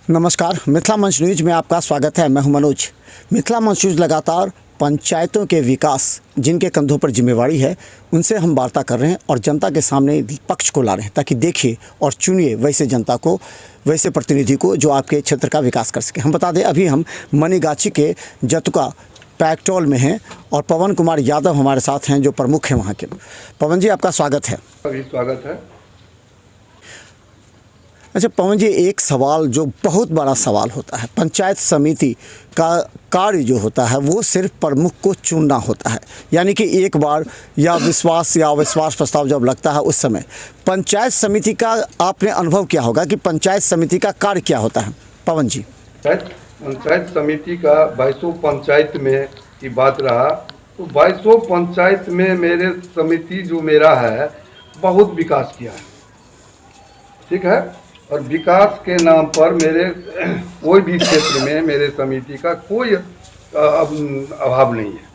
नमस्कार, मिथिला मंच न्यूज में आपका स्वागत है। मैं हूं मनोज। मिथिला मंच न्यूज लगातार पंचायतों के विकास जिनके कंधों पर जिम्मेवारी है उनसे हम वार्ता कर रहे हैं और जनता के सामने पक्ष को ला रहे हैं ताकि देखिए और चुनिए वैसे जनता को, वैसे प्रतिनिधि को जो आपके क्षेत्र का विकास कर सके। हम बता दें अभी हम मनीगाछी के जतुका पैक्टोल में हैं और पवन कुमार यादव हमारे साथ हैं जो प्रमुख हैं वहाँ के। पवन जी, आपका स्वागत है। अभी स्वागत है। अच्छा पवन जी, एक सवाल जो बहुत बड़ा सवाल होता है, पंचायत समिति का कार्य जो होता है वो सिर्फ प्रमुख को चुनना होता है, यानी कि एक बार या अविश्वास प्रस्ताव जब लगता है उस समय पंचायत समिति का आपने अनुभव क्या होगा कि पंचायत समिति का कार्य क्या होता है? पवन जी, पंचायत समिति का 2200 पंचायत में की बात रहा तो 2200 पंचायत में मेरे समिति जो मेरा है बहुत विकास किया है, ठीक है। और विकास के नाम पर मेरे कोई भी क्षेत्र में मेरे समिति का कोई अभाव नहीं है।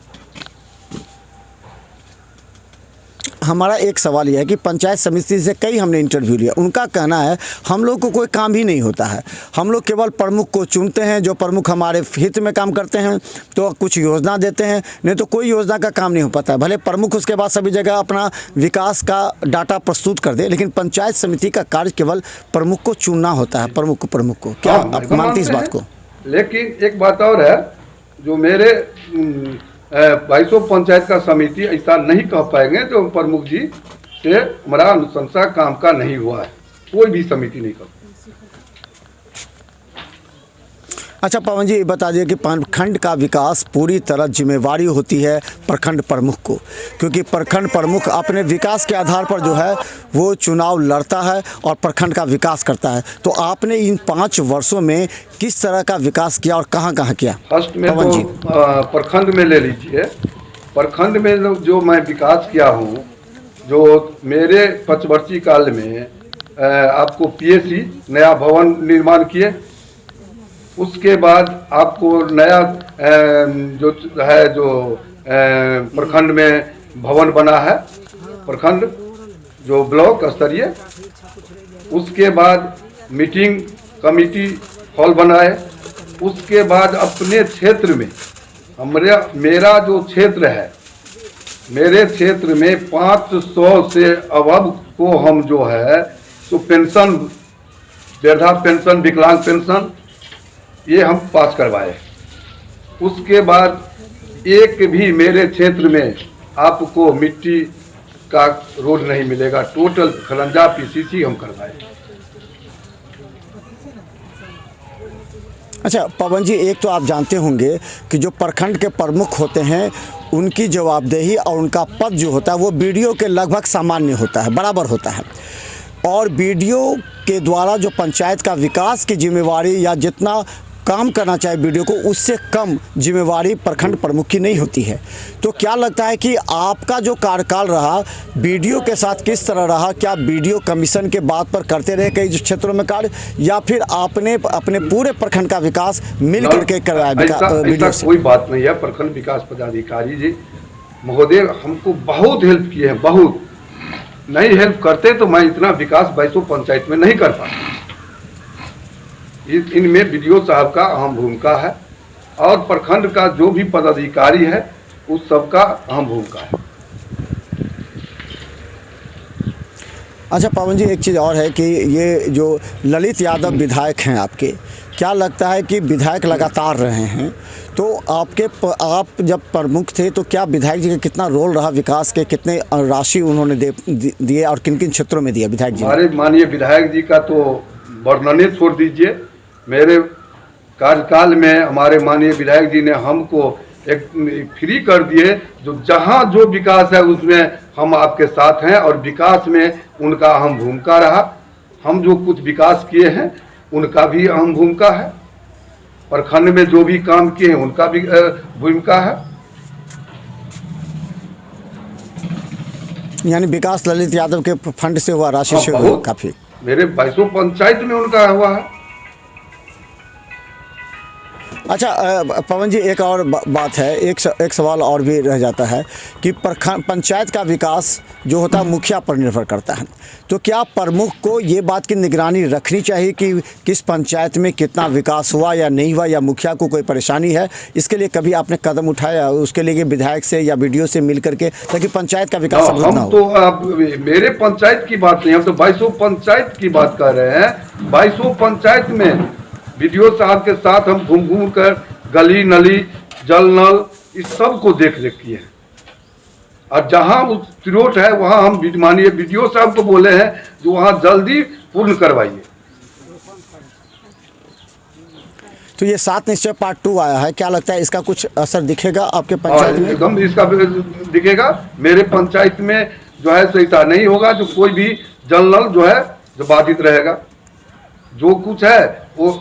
हमारा एक सवाल यह है कि पंचायत समिति से कई हमने इंटरव्यू लिया, उनका कहना है हम लोग को कोई काम ही नहीं होता है, हम लोग केवल प्रमुख को चुनते हैं, जो प्रमुख हमारे हित में काम करते हैं तो कुछ योजना देते हैं, नहीं तो कोई योजना का काम नहीं हो पाता है। भले प्रमुख उसके बाद सभी जगह अपना विकास का डाटा प्रस्तुत कर दे, लेकिन पंचायत समिति का कार्य केवल प्रमुख को चुनना होता है, प्रमुख को। क्या आप मानते इस बात को? लेकिन एक बात और है, जो मेरे 2200 पंचायत का समिति ऐसा नहीं कह पाएंगे जो प्रमुख जी से हमारा अनुशंसा काम का नहीं हुआ है, कोई भी समिति नहीं कर। अच्छा पवन जी, बता दिए कि प्रखंड का विकास पूरी तरह जिम्मेवारी होती है प्रखंड प्रमुख को, क्योंकि प्रखंड प्रमुख अपने विकास के आधार पर जो है वो चुनाव लड़ता है और प्रखंड का विकास करता है। तो आपने इन 5 वर्षों में किस तरह का विकास किया और कहाँ किया? फर्स्ट में तो प्रखंड में ले लीजिए। प्रखंड में जो मैं विकास किया हूँ, जो मेरे 5 वर्षीय काल में आपको पीएसी नया भवन निर्माण किए, उसके बाद आपको नया जो प्रखंड में भवन बना है, प्रखंड जो ब्लॉक स्तरीय, उसके बाद मीटिंग कमेटी हॉल बनाए, उसके बाद अपने क्षेत्र में मेरा जो क्षेत्र है, मेरे क्षेत्र में 500 से अबव को हम जो है तो पेंशन, वृद्धा पेंशन, विकलांग पेंशन ये हम पास करवाए। उसके बाद एक भी मेरे क्षेत्र में आपको मिट्टी का रोड नहीं मिलेगा, टोटल खलंजा पीसीसी हम करवाए। अच्छा पवन जी, एक तो आप जानते होंगे कि जो प्रखंड के प्रमुख होते हैं उनकी जवाबदेही और उनका पद जो होता है वो बीडीओ के लगभग सामान्य होता है, बराबर होता है, और बीडीओ के द्वारा जो पंचायत का विकास की जिम्मेवारी या जितना काम करना चाहे बीडीओ को, उससे कम जिम्मेवारी प्रखंड प्रमुख की नहीं होती है। तो क्या लगता है कि आपका जो कार्यकाल रहा बीडीओ के साथ किस तरह रहा? क्या बीडीओ कमीशन के बात पर करते रहे कई क्षेत्रों में कार्य, या फिर आपने अपने पूरे प्रखंड का विकास मिल करके कराया बीडीओ से? कोई बात नहीं है। प्रखंड विकास पदाधिकारी जी महोदय हमको बहुत हेल्प किए हैं, बहुत। नहीं हेल्प करते तो मैं इतना विकास 2200 पंचायत में नहीं कर पाता। इनमें बीडीओ साहब का अहम भूमिका है और प्रखंड का जो भी पदाधिकारी है उस सब का अहम भूमिका है। अच्छा पवन जी, एक चीज़ और है कि ये जो ललित यादव विधायक हैं आपके, क्या लगता है कि विधायक लगातार रहे हैं, तो आप जब प्रमुख थे तो क्या विधायक जी का कितना रोल रहा विकास के, कितने राशि उन्होंने दिए और किन किन क्षेत्रों में दिया विधायक जी? हमारे माननीय विधायक जी का तो वर्णन छोड़ दीजिए। मेरे कार्यकाल में हमारे माननीय विधायक जी ने हमको एक फ्री कर दिए, जो जहां जो विकास है उसमें हम आपके साथ हैं और विकास में उनका अहम भूमिका रहा। हम जो कुछ विकास किए हैं उनका भी अहम भूमिका है, प्रखंड में जो भी काम किए हैं उनका भी भूमिका है। यानी विकास ललित यादव के फंड से हुआ, राशि से हुआ काफी। मेरे 2200 पंचायत में उनका हुआ है। अच्छा पवन जी, एक और बात है, एक सवाल और भी रह जाता है कि पंचायत का विकास जो होता है मुखिया पर निर्भर करता है। तो क्या प्रमुख को ये बात की निगरानी रखनी चाहिए कि किस पंचायत में कितना विकास हुआ या नहीं हुआ, या मुखिया को कोई परेशानी है, इसके लिए कभी आपने कदम उठाया उसके लिए विधायक से या बीडीओ से मिल करके, ताकि पंचायत का विकास हम तो मेरे पंचायत की बात नहीं, हम तो 2200 पंचायत की बात कर रहे हैं। 2200 पंचायत में बीडीओ साहब के साथ हम घूम घूम कर गली नली जल नल इस सब को देख रेख किए हैं, और जहां त्रुटि है वहां हम माननीय बीडीओ साहब को बोले हैं जो वहां जल्दी पूर्ण करवाइए। तो ये 7 निश्चय पार्ट 2 आया है, क्या लगता है इसका कुछ असर दिखेगा आपके पंचायत में? एकदम इसका दिखेगा। मेरे पंचायत में जो है सो ऐसा नहीं होगा जो कोई भी जल नल जो है जो बाधित रहेगा। जो कुछ है वो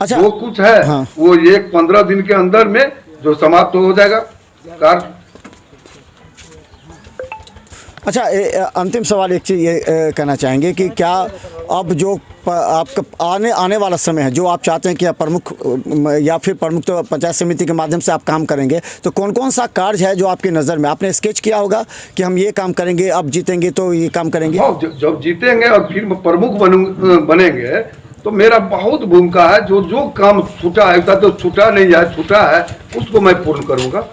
अच्छा, जो कुछ है हाँ। वो 15 दिन के अंदर में जो समाप्त हो जाएगा कार्य। अच्छा, अंतिम सवाल एक चीज़ ये कहना चाहेंगे कि क्या अब जो आपका आने वाला समय है, जो आप चाहते हैं कि आप प्रमुख या फिर प्रमुख तो पंचायत समिति के माध्यम से आप काम करेंगे, तो कौन कौन सा कार्य है जो आपकी नज़र में आपने स्केच किया होगा कि हम ये काम करेंगे, अब जीतेंगे तो ये काम करेंगे? जब जीतेंगे और फिर प्रमुख बनेंगे तो मेरा बहुत भूमिका है। जो काम छूटा है, तो छूटा नहीं है, छूटा है उसको मैं पूर्ण करूँगा।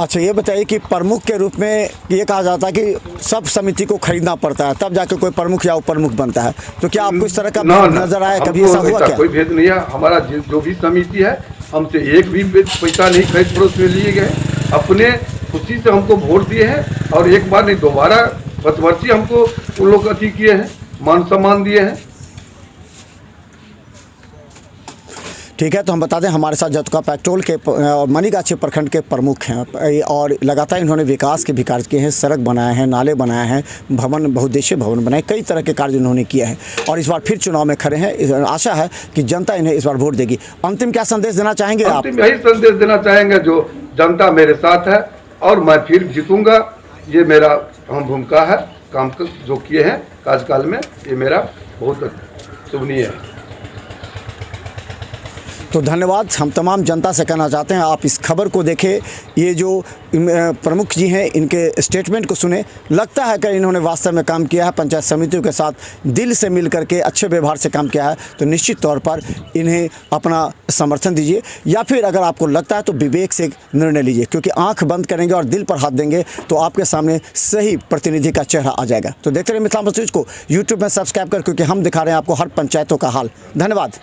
अच्छा, ये बताइए कि प्रमुख के रूप में ये कहा जाता है कि सब समिति को खरीदना पड़ता है तब जाकर कोई प्रमुख या उपप्रमुख बनता है, तो क्या आपको इस तरह का नजर आया, कभी ऐसा हुआ क्या? कोई भेद नहीं है। हमारा जो भी समिति है, हमसे एक भी पैसा नहीं खरीद फरोख्त में लिए गए, अपने खुशी से हमको वोट दिए हैं, और एक बार नहीं दोबारा प्रतिवर्षी हमको उन लोग अति किए हैं, मान सम्मान दिए हैं। ठीक है, तो हम बता दें हमारे साथ जतुका पैक्टोल के और मनीगाछी प्रखंड के प्रमुख हैं, और लगातार इन्होंने विकास के भी कार्य किए हैं, सड़क बनाए हैं, नाले बनाए हैं, भवन बहुउद्देशीय भवन बनाए, कई तरह के कार्य इन्होंने किए हैं, और इस बार फिर चुनाव में खड़े हैं। आशा है कि जनता इन्हें इस बार वोट देगी। अंतिम क्या संदेश देना चाहेंगे आप? अंतिम यही संदेश देना चाहेंगे जो जनता मेरे साथ है और मैं फिर जीतूंगा। ये मेरा अहम भूमिका है, काम जो किए हैं कार्यकाल में, ये मेरा बहुत शुभनीय है। तो धन्यवाद। हम तमाम जनता से कहना चाहते हैं आप इस खबर को देखें, ये जो प्रमुख जी हैं इनके स्टेटमेंट को सुने, लगता है कि इन्होंने वास्तव में काम किया है, पंचायत समितियों के साथ दिल से मिल करके अच्छे व्यवहार से काम किया है, तो निश्चित तौर पर इन्हें अपना समर्थन दीजिए, या फिर अगर आपको लगता है तो विवेक से निर्णय लीजिए, क्योंकि आँख बंद करेंगे और दिल पर हाथ देंगे तो आपके सामने सही प्रतिनिधि का चेहरा आ जाएगा। तो देखते रहिए मिथिला न्यूज़ को यूट्यूब में सब्सक्राइब कर, क्योंकि हम दिखा रहे हैं आपको हर पंचायतों का हाल। धन्यवाद।